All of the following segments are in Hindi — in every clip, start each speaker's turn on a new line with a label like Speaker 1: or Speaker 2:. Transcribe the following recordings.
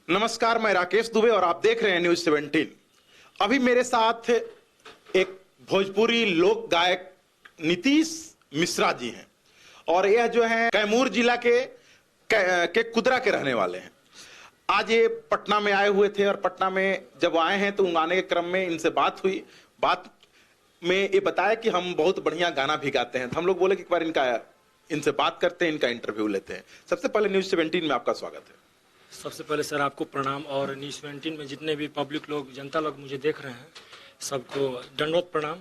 Speaker 1: नमस्कार, मैं राकेश दुबे और आप देख रहे हैं न्यूज 17। अभी मेरे साथ एक भोजपुरी लोक गायक नीतीश मिश्रा जी हैं और यह जो है कैमूर जिला के कुदरा के रहने वाले हैं। आज ये पटना में आए हुए थे और पटना में जब आए हैं तो आने के क्रम में इनसे बात हुई। बात में ये बताया कि हम बहुत बढ़िया गाना भी गाते हैं। तो हम लोग बोले कि एक बार इनसे बात करते हैं, इनका इंटरव्यू लेते हैं। सबसे पहले न्यूज 17 में आपका स्वागत है।
Speaker 2: सबसे पहले सर आपको प्रणाम और न्यूज 17 में जितने भी पब्लिक लोग, जनता लोग मुझे देख रहे हैं, सबको दंडवत प्रणाम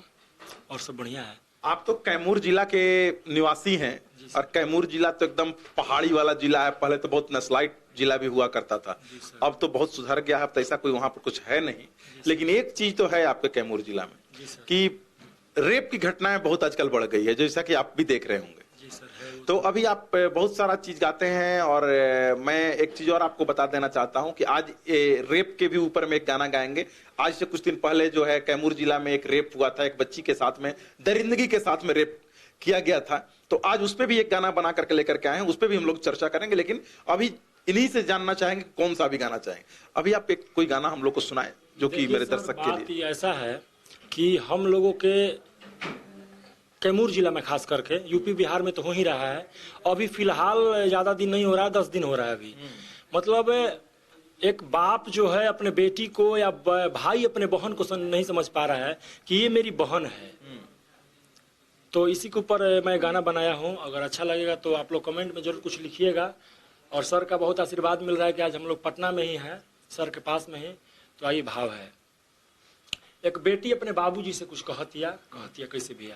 Speaker 2: और सब बढ़िया है।
Speaker 1: आप तो कैमूर जिला के निवासी हैं और कैमूर जिला तो एकदम पहाड़ी वाला जिला है। पहले तो बहुत नस्लाइट जिला भी हुआ करता था, अब तो बहुत सुधर गया है। अब तो ऐसा कोई वहां पर कुछ है नहीं, लेकिन एक चीज तो है आपके कैमूर जिला में कि रेप की घटनाएं बहुत आजकल बढ़ गई है, जैसा कि आप भी देख रहे होंगे। तो अभी आप बहुत सारा चीज गाते हैं और मैं एक चीज और आपको बता देना चाहता हूं कि आज रेप के भी ऊपर में एक गाना गाएंगे। आज से कुछ दिन पहले जो है कैमूर जिला में एक रेप हुआ था, एक बच्ची के साथ में, दरिंदगी के साथ में रेप किया गया था। तो आज उस पर भी एक गाना बना करके लेकर के आए हैं, उस पर भी हम लोग चर्चा करेंगे। लेकिन अभी इन्हीं से जानना चाहेंगे कौन सा भी गाना चाहेंगे। अभी आप एक कोई गाना हम लोग को सुनाए जो कि मेरे दर्शक के लिए।
Speaker 2: ऐसा है कि हम लोगों के कैमूर जिला में खास करके, यूपी बिहार में तो हो ही रहा है। अभी फिलहाल ज्यादा दिन नहीं हो रहा है, 10 दिन हो रहा है अभी। मतलब एक बाप जो है अपने बेटी को या भाई अपने बहन को नहीं समझ पा रहा है कि ये मेरी बहन है। तो इसी के ऊपर मैं गाना बनाया हूँ। अगर अच्छा लगेगा तो आप लोग कमेंट में जरूर कुछ लिखिएगा। और सर का बहुत आशीर्वाद मिल रहा है कि आज हम लोग पटना में ही हैं, सर के पास में ही। तो आइए, भाव है। एक बेटी अपने बाबूजी से कुछ कहतिया कैसे भैया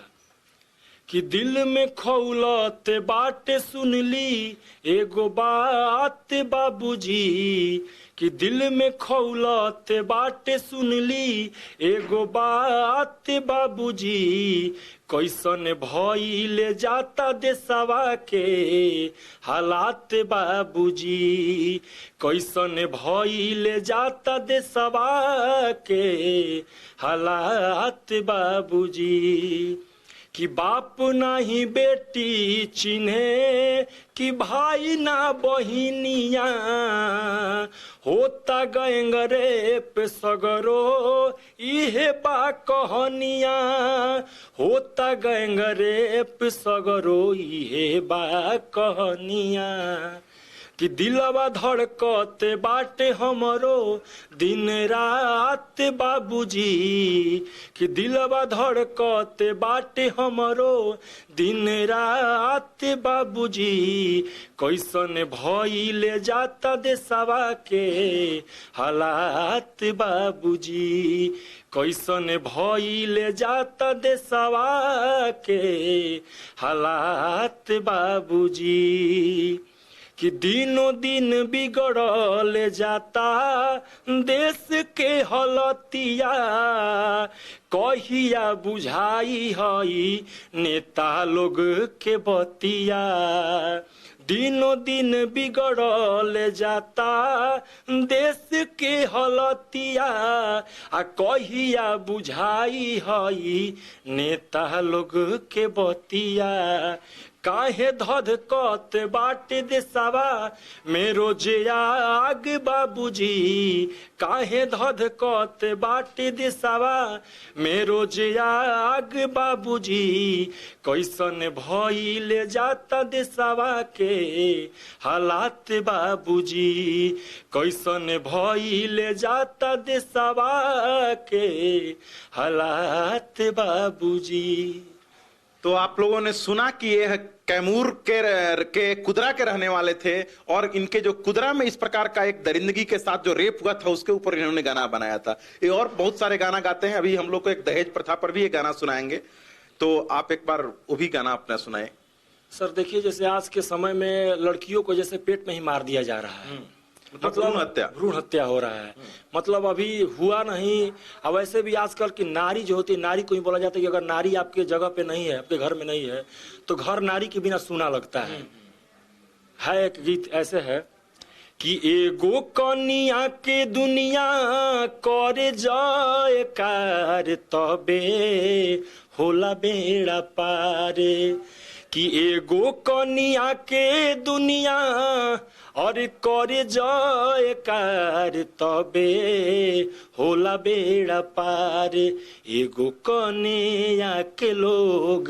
Speaker 2: कि दिल में खौलत बाटे सुनली एगो बात बाबूजी, कि दिल में खौलत बाटे सुनली एगो बात बाबूजी, कैसन भइले जाता देशवा के हालात बाबूजी, कैसन भइले जाता देशवा के हालात बाबूजी, कि बाप नहीं बेटी चिन्हे कि भाई ना बहिनिया, होता गएंगरे पे सगरो इहे बा कहनिया, होता गएंगरे पे सगरो इहे बा कहनिया, कि दिलवा धड़कते बाटे हमरो दिन रात बाबूजी, कि दिलवा धड़कते बाटे हमरो दिन रात बाबूजी, कैसन भइले जाता देशवा के हालात बाबूजी, कैसन भइले जाता देशवा के हालात बाबूजी, कि दिनों दिन बिगड़ल जाता देश के हलतिया, कहिया बुझाई हई नेता लोग के बतिया, दिनों दिन बिगड़ल जाता देश के हलतिया, आ कहिया बुझाई हई नेता लोग के बतिया, काहे धधकत बाटे देशवा में रोज आग बाबूजी, काहे धधकत बाटे देशवा में रोज आग बाबूजी, कैसन भइले जाता देशवा के हालात बाबूजी, कैसन भइले जाता देशवा के हालात बाबूजी।
Speaker 1: तो आप लोगों ने सुना कि यह कैमूर के कुदरा के रहने वाले थे और इनके जो कुदरा में इस प्रकार का एक दरिंदगी के साथ जो रेप हुआ था उसके ऊपर इन्होंने गाना बनाया था। ये और बहुत सारे गाना गाते हैं। अभी हम लोग को एक दहेज प्रथा पर भी ये गाना सुनाएंगे, तो आप एक बार वो भी गाना अपना सुनाए।
Speaker 2: सर देखिए, जैसे आज के समय में लड़कियों को जैसे पेट में ही मार दिया जा रहा है, मतलब भ्रूण हत्या हो रहा है। मतलब अभी हुआ नहीं। अब वैसे भी आजकल की नारी जो होती है, नारी को ही बोला जाता है कि अगर नारी आपके जगह पे नहीं है, आपके घर में नहीं है, तो घर नारी के बिना सूना लगता है। एक गीत ऐसे है कि एगो कनिया के दुनिया करे जयकार तबे होला बेड़ा पारे, कि एगो कनिया के दुनिया और करे जयकार तबे होला बेड़ा पार। एगो कन्या के लोग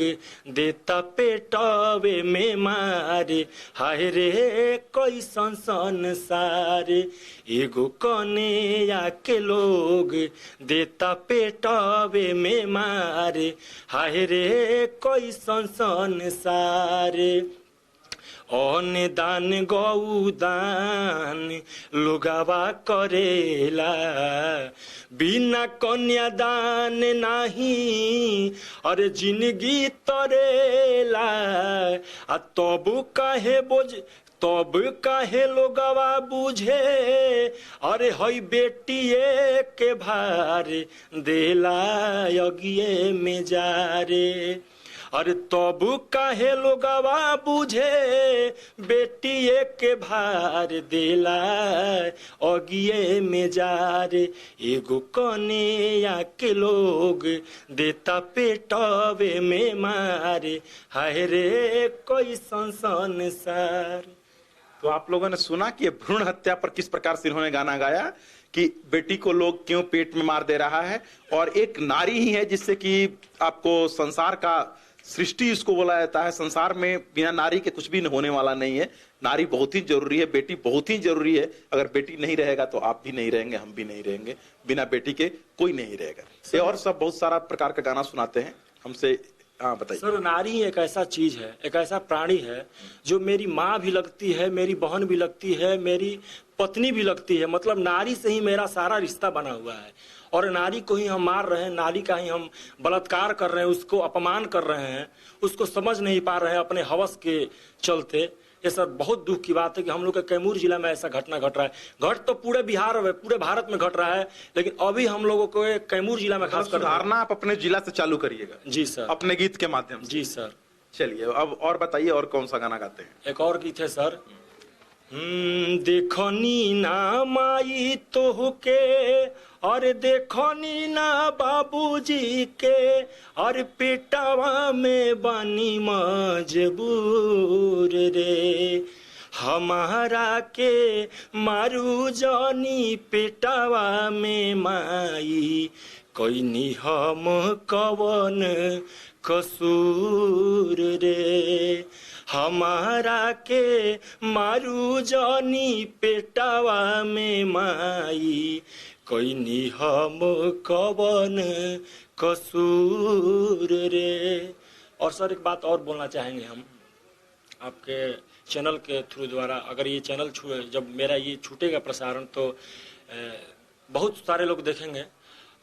Speaker 2: देता पेटवे में मारे, हाय रे कैसन संसार। एगो कन्या के लोग देता पेटवे में मारे, हाय रे कैसन संसार। अन्न दान गौ दान लोगावा करेला, बिना कन्या दान नहीं अरे जिंदगी तरेला। आ तब काहे बोझ तब काहे लोगवा बुझे, अरे हई बेटिए के भार देला अगिए में जा रे। अरे तब काहे लोगवा बुझे, बेटिए के भार देला अगिए में जा रे। एगो कन्या के लोग देता पेटवे में मारे, हाय रे कैसन संसार।
Speaker 1: तो आप लोगों ने सुना कि भ्रूण हत्या पर किस प्रकार से इन्होंने गाना गाया कि बेटी को लोग क्यों पेट में मार दे रहा है, और एक नारी ही है जिससे कि आपको संसार का सृष्टि इसको बोला जाता है। संसार में बिना नारी के कुछ भी होने वाला नहीं है। नारी बहुत ही जरूरी है, बेटी बहुत ही जरूरी है। अगर बेटी नहीं रहेगा तो आप भी नहीं रहेंगे, हम भी नहीं रहेंगे। बिना बेटी के कोई नहीं रहेगा। ये और सब बहुत सारा प्रकार का गाना सुनाते हैं हमसे। हाँ बताइए
Speaker 2: सर। नारी एक ऐसा चीज है, एक ऐसा प्राणी है जो मेरी माँ भी लगती है, मेरी बहन भी लगती है, मेरी पत्नी भी लगती है। मतलब नारी से ही मेरा सारा रिश्ता बना हुआ है, और नारी को ही हम मार रहे हैं, नारी का ही हम बलात्कार कर रहे हैं, उसको अपमान कर रहे हैं, उसको समझ नहीं पा रहे हैं अपने हवस के चलते। ये सर बहुत दुख की बात है कि हम लोग के कैमूर जिला में ऐसा घटना घट रहा है। घट तो पूरे बिहार में, पूरे भारत में घट रहा है, लेकिन अभी हम लोगों को कैमूर जिला में खास कर
Speaker 1: धारणा आप अपने जिला से चालू करिएगा।
Speaker 2: जी सर,
Speaker 1: अपने गीत के माध्यम से।
Speaker 2: जी सर।
Speaker 1: चलिए अब और बताइए, और कौन सा गाना गाते हैं?
Speaker 2: एक और गीत है सर। देखनी ना माई तोहके, अरे देखनी ना बाबूजी के, अरे पेटावा में बानी मजबूर रे। हमारा के मारू जानी पेटावा में माई, कोई हम कवन कसूर रे। हमारा के मारू जानी पेटावा में माई, कोई हम कवन कसूर रे। और सर एक बात और बोलना चाहेंगे हम आपके चैनल के थ्रू द्वारा। अगर ये चैनल जब मेरा ये छूटेगा प्रसारण तो बहुत सारे लोग देखेंगे,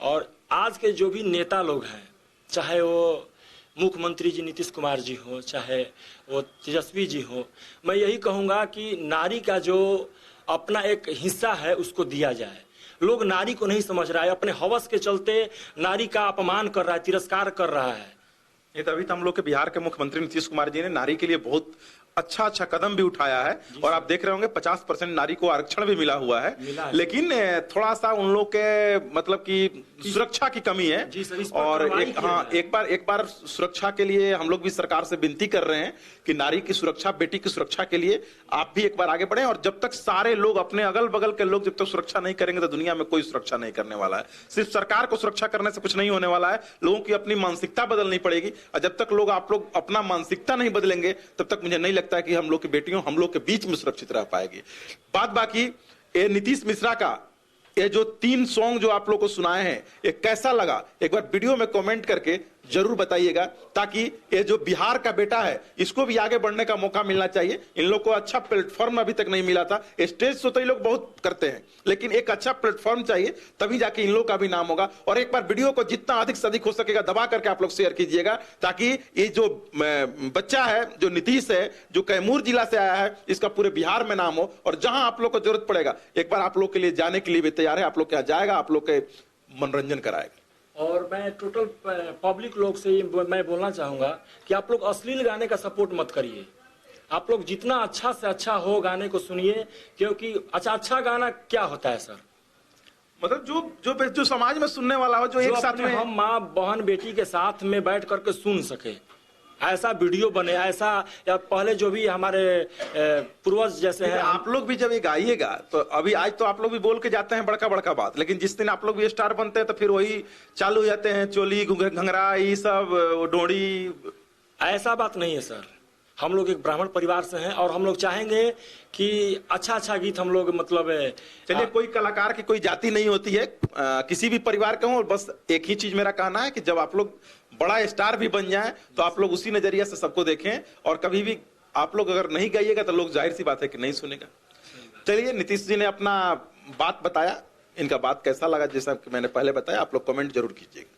Speaker 2: और आज के जो भी नेता लोग हैं, चाहे वो मुख्यमंत्री जी नीतीश कुमार जी हो, चाहे वो तेजस्वी जी हो, मैं यही कहूँगा कि नारी का जो अपना एक हिस्सा है उसको दिया जाए। लोग नारी को नहीं समझ रहा है, अपने हवस के चलते नारी का अपमान कर रहा है, तिरस्कार कर रहा है।
Speaker 1: ये तो अभी तो हम लोग के बिहार के मुख्यमंत्री नीतीश कुमार जी ने नारी के लिए बहुत अच्छा कदम भी उठाया है, और आप देख रहे होंगे 50% नारी को आरक्षण भी मिला हुआ है। लेकिन थोड़ा सा उन लोग के मतलब कि सुरक्षा की कमी है। और एक बार सुरक्षा के लिए हम लोग भी सरकार से विनती कर रहे हैं कि नारी की सुरक्षा, बेटी की सुरक्षा के लिए आप भी एक बार आगे बढ़े। और जब तक सारे लोग, अपने अगल बगल के लोग जब तक सुरक्षा नहीं करेंगे तो दुनिया में कोई सुरक्षा नहीं करने वाला है। सिर्फ सरकार को सुरक्षा करने से कुछ नहीं होने वाला है, लोगों की अपनी मानसिकता बदलनी पड़ेगी। और जब तक आप लोग अपना मानसिकता नहीं बदलेंगे तब तक मुझे नहीं लगता है कि हम लोग की बेटियों हम लोग के बीच में सुरक्षित रह पाएगी। बात बाकी ये नीतीश मिश्रा का ये जो 3 सॉन्ग जो आप लोग को सुनाए हैं, ये कैसा लगा एक बार वीडियो में कमेंट करके जरूर बताइएगा, ताकि ये जो बिहार का बेटा है इसको भी आगे बढ़ने का मौका मिलना चाहिए। इन लोग को अच्छा प्लेटफॉर्म अभी तक नहीं मिला था। स्टेज तो ये लोग बहुत करते हैं, लेकिन एक अच्छा प्लेटफॉर्म चाहिए, तभी जाके इन लोग का भी नाम होगा। और एक बार वीडियो को जितना अधिक से अधिक हो सकेगा दबा करके आप लोग शेयर कीजिएगा, ताकि ये जो बच्चा है, जो नीतीश है, जो कैमूर जिला से आया है, इसका पूरे बिहार में नाम हो। और जहां आप लोग को जरूरत पड़ेगा एक बार आप लोग के लिए जाने के लिए भी तैयार है, आप लोग के यहाँ जाएगा, आप लोग के मनोरंजन कराएगा।
Speaker 2: और मैं टोटल पब्लिक लोग से मैं बोलना चाहूंगा कि आप लोग अश्लील गाने का सपोर्ट मत करिए। आप लोग जितना अच्छा से अच्छा हो गाने को सुनिए, क्योंकि अच्छा गाना क्या होता है सर,
Speaker 1: मतलब जो समाज में सुनने वाला हो, जो एक साथ में
Speaker 2: हम माँ बहन बेटी के साथ में बैठ करके सुन सके, ऐसा वीडियो बने, ऐसा या पहले जो भी हमारे पूर्वज जैसे हैं।
Speaker 1: आप लोग भी जब ये गाइएगा तो अभी आज तो आप लोग भी बोल के जाते हैं बड़का बड़का बात, लेकिन जिस दिन आप लोग भी स्टार बनते हैं तो फिर वही चालू हो जाते हैं, चोली घंघरा ये सब डोरी।
Speaker 2: ऐसा बात नहीं है सर, हम लोग एक ब्राह्मण परिवार से हैं और हम लोग चाहेंगे कि अच्छा गीत हम लोग मतलब।
Speaker 1: चलिए, कोई कलाकार की कोई जाति नहीं होती है, किसी भी परिवार का हो, बस एक ही चीज मेरा कहना है कि जब आप लोग बड़ा स्टार भी बन जाएं तो आप लोग उसी नजरिया से सबको देखें, और कभी भी आप लोग अगर नहीं गाइएगा तो लोग जाहिर सी बात है कि नहीं सुनेगा। चलिए, नीतीश जी ने अपना बात बताया, इनका बात कैसा लगा जैसा कि मैंने पहले बताया, आप लोग कमेंट जरूर कीजिएगा।